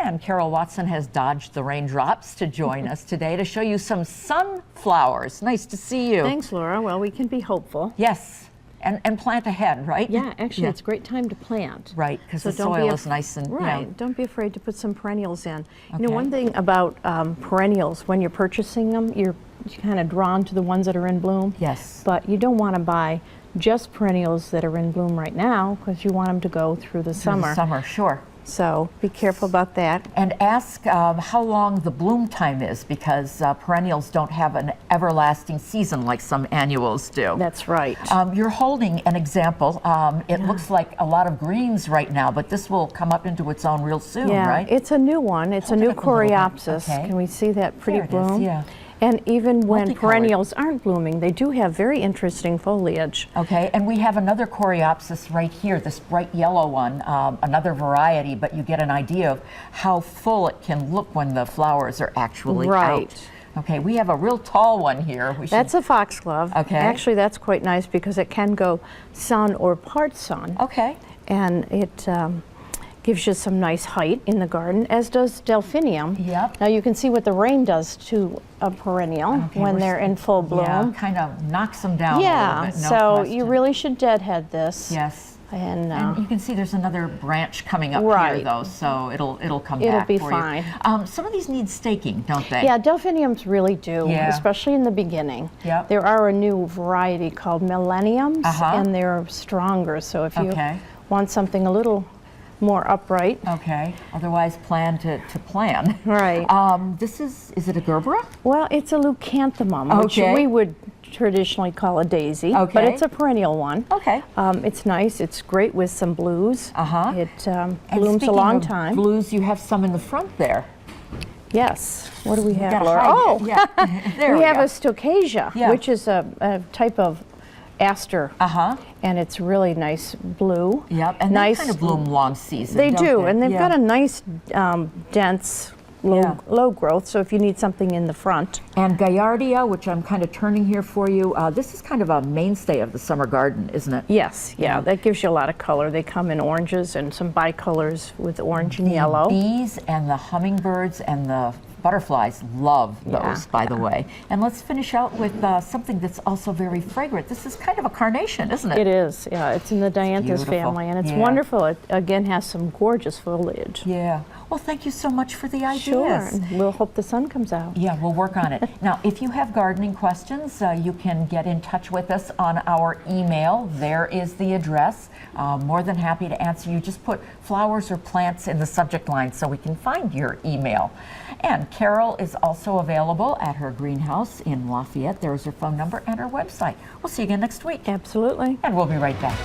And Carol Watson has dodged the raindrops to join us today to show you some sunflowers. Nice to see you. Thanks, Laura. Well, we can be hopeful. Yes, and plant ahead, right? Yeah, actually, it's a great time to plant. Right, because the soil is nice and... Right, don't be afraid to put some perennials in. Okay. You know, one thing about perennials, when you're purchasing them, you're kind of drawn to the ones that are in bloom. Yes. But you don't want to buy just perennials that are in bloom right now, because you want them to go through the summer. The summer, sure. So be careful about that. And ask how long the bloom time is, because perennials don't have an everlasting season like some annuals do. That's right. You're holding an example. It looks like a lot of greens right now, but this will come up into its own real soon, right? It's a new one. It's a new coreopsis. Okay. Can we see that pretty There it bloom? is, yeah. And even when Multicolored. perennials aren't blooming, they do have very interesting foliage. Okay, and we have another coreopsis right here, this bright yellow one, another variety, but you get an idea of how full it can look when the flowers are actually out. Okay, we have a real tall one here. That's a foxglove. Okay. Actually, that's quite nice because it can go sun or part sun. Okay. And it gives you some nice height in the garden, as does delphinium. Yep. Now you can see what the rain does to a perennial when they're in full bloom. Yeah, kind of knocks them down a little bit, no so question. you really should deadhead this. Yes. And you can see there's another branch coming up here, though, so it'll come back. It'll be for fine. You. Some of these need staking, don't they? Yeah, delphiniums really do, Yeah. especially in the beginning. Yep. There are a new variety called millenniums, and they're stronger. So if you want something a little more upright. Okay. Otherwise, plan to plan. Right. This is it a gerbera? Well, it's a leucanthemum, which we would traditionally call a daisy, but it's a perennial one. Okay. It's nice. It's great with some blues. It And blooms a long time. Blues, you have some in the front there. Yes. What do we have, gotta Laura? hide Oh, it. Yeah. There we have go. a stocasia, which is a type of aster. And it's really nice blue. Yep, and nice, they kind of bloom long season. They do, they? and they've got a nice dense low growth, so if you need something in the front. And Gaillardia, which I'm kind of turning here for you, this is kind of a mainstay of the summer garden, isn't it? Yes, that gives you a lot of color. They come in oranges and some bicolors with orange and yellow. Bees and the hummingbirds and the butterflies love those, by the way. And let's finish out with something that's also very fragrant. This is kind of a carnation, isn't it? It is, yeah. It's in the dianthus family, and it's wonderful. It, again, has some gorgeous foliage. Yeah. Well, thank you so much for the ideas. Sure. We'll hope the sun comes out. Yeah, we'll work on it. Now, if you have gardening questions, you can get in touch with us on our email. There is the address. More than happy to answer you. Just put flowers or plants in the subject line so we can find your email. And Carol is also available at her greenhouse in Lafayette. There's her phone number and her website. We'll see you again next week. Absolutely. And we'll be right back.